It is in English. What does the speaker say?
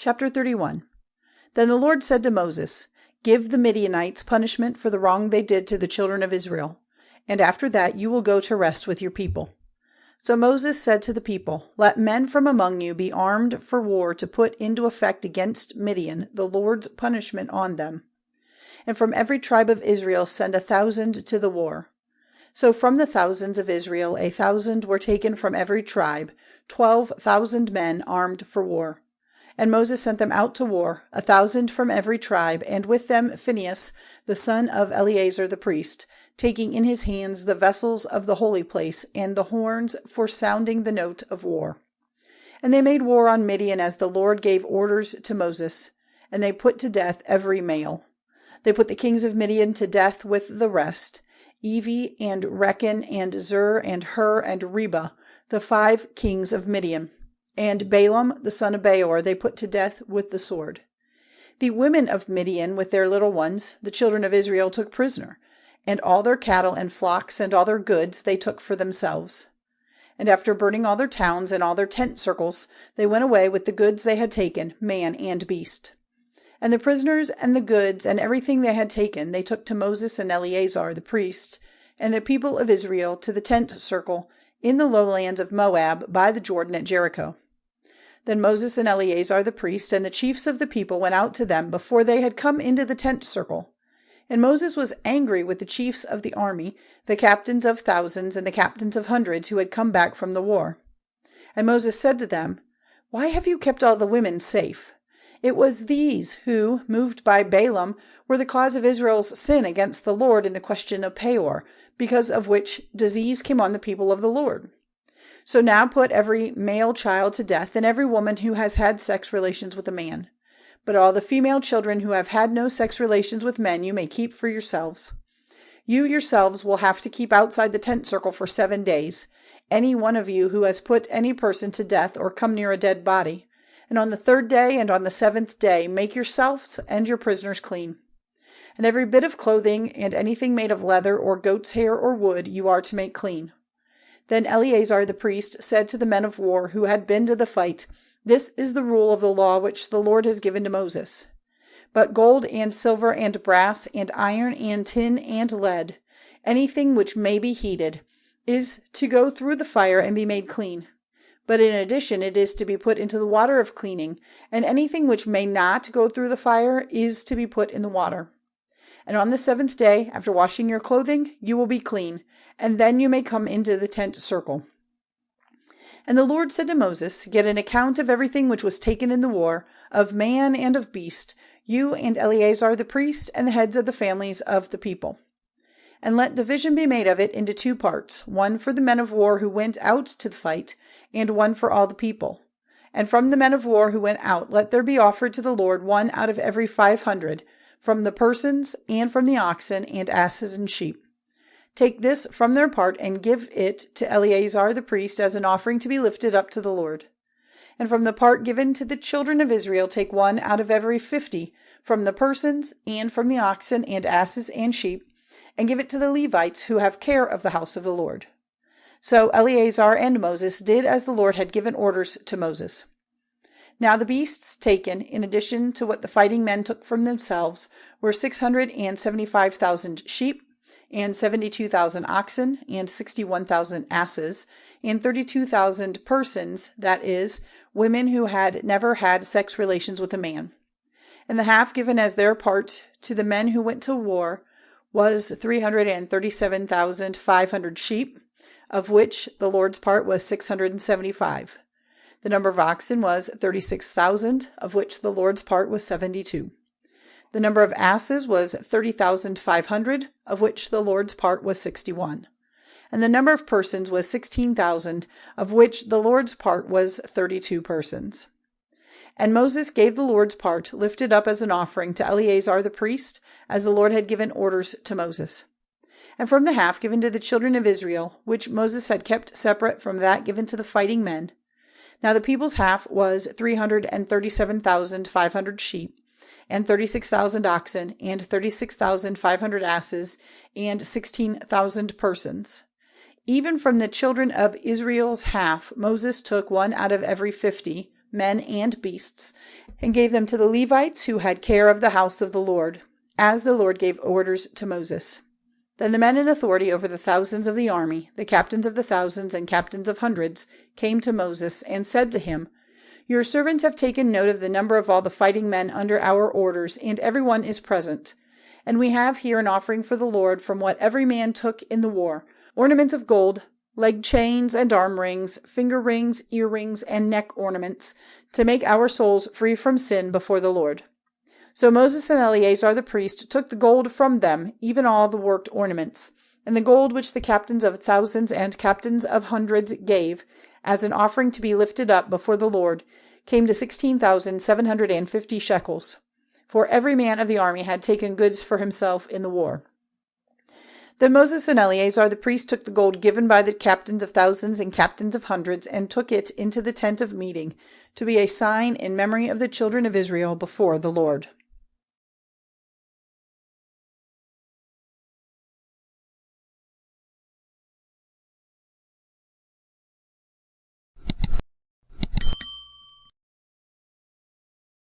Chapter 31. Then the Lord said to Moses, Give the Midianites punishment for the wrong they did to the children of Israel, and after that you will go to rest with your people. So Moses said to the people, Let men from among you be armed for war to put into effect against Midian the Lord's punishment on them. And from every tribe of Israel send 1,000 to the war. So from the thousands of Israel 1,000 were taken from every tribe, 12,000 men armed for war. And Moses sent them out to war, 1,000 from every tribe, and with them Phinehas, the son of Eleazar the priest, taking in his hands the vessels of the holy place and the horns for sounding the note of war. And they made war on Midian as the Lord gave orders to Moses, and they put to death every male. They put the kings of Midian to death with the rest, Evi and Rechen and Zur and Hur and Reba, the 5 kings of Midian. And Balaam, the son of Beor, they put to death with the sword. The women of Midian with their little ones, the children of Israel, took prisoner, and all their cattle and flocks and all their goods they took for themselves. And after burning all their towns and all their tent circles, they went away with the goods they had taken, man and beast. And the prisoners and the goods and everything they had taken they took to Moses and Eleazar the priest, and the people of Israel to the tent circle in the lowlands of Moab by the Jordan at Jericho. Then Moses and Eleazar the priest and the chiefs of the people went out to them before they had come into the tent circle. And Moses was angry with the chiefs of the army, the captains of thousands and the captains of hundreds who had come back from the war. And Moses said to them, Why have you kept all the women safe? It was these who, moved by Balaam, were the cause of Israel's sin against the Lord in the question of Peor, because of which disease came on the people of the Lord. So now put every male child to death, and every woman who has had sex relations with a man. But all the female children who have had no sex relations with men you may keep for yourselves. You yourselves will have to keep outside the tent circle for 7 days, any one of you who has put any person to death or come near a dead body. And on the 3rd day and on the 7th day make yourselves and your prisoners clean. And every bit of clothing and anything made of leather or goat's hair or wood you are to make clean. Then Eleazar the priest said to the men of war who had been to the fight, This is the rule of the law which the Lord has given to Moses. But gold and silver and brass and iron and tin and lead, anything which may be heated, is to go through the fire and be made clean. But in addition it is to be put into the water of cleaning, and anything which may not go through the fire is to be put in the water. And on the 7th day, after washing your clothing, you will be clean, and then you may come into the tent circle. And the Lord said to Moses, Get an account of everything which was taken in the war, of man and of beast, you and Eleazar the priest, and the heads of the families of the people. And let division be made of it into 2 parts, one for the men of war who went out to the fight, and one for all the people. And from the men of war who went out, let there be offered to the Lord one out of every 500, from the persons, and from the oxen, and asses, and sheep. Take this from their part, and give it to Eleazar the priest as an offering to be lifted up to the Lord. And from the part given to the children of Israel take one out of every 50, from the persons, and from the oxen, and asses, and sheep, and give it to the Levites who have care of the house of the Lord. So Eleazar and Moses did as the Lord had given orders to Moses. Now the beasts taken, in addition to what the fighting men took from themselves, were 675,000 sheep, and 72,000 oxen, and 61,000 asses, and 32,000 persons, that is, women who had never had sex relations with a man. And the half given as their part to the men who went to war was 337,500 sheep, of which the Lord's part was 675. The number of oxen was 36,000, of which the Lord's part was 72. The number of asses was 30,500, of which the Lord's part was 61. And the number of persons was 16,000, of which the Lord's part was 32 persons. And Moses gave the Lord's part, lifted up as an offering, to Eleazar the priest, as the Lord had given orders to Moses. And from the half given to the children of Israel, which Moses had kept separate from that given to the fighting men, now the people's half was 337,500 sheep, and 36,000 oxen, and 36,500 asses, and 16,000 persons. Even from the children of Israel's half, Moses took one out of every 50, men and beasts, and gave them to the Levites who had care of the house of the Lord, as the Lord gave orders to Moses. Then the men in authority over the thousands of the army, the captains of the thousands and captains of hundreds, came to Moses and said to him, Your servants have taken note of the number of all the fighting men under our orders, and everyone is present. And we have here an offering for the Lord from what every man took in the war, ornaments of gold, leg chains and arm rings, finger rings, earrings, and neck ornaments, to make our souls free from sin before the Lord. So Moses and Eleazar the priest took the gold from them, even all the worked ornaments, and the gold which the captains of thousands and captains of hundreds gave, as an offering to be lifted up before the Lord, came to 16,750 shekels. For every man of the army had taken goods for himself in the war. Then Moses and Eleazar the priest took the gold given by the captains of thousands and captains of hundreds, and took it into the tent of meeting, to be a sign in memory of the children of Israel before the Lord.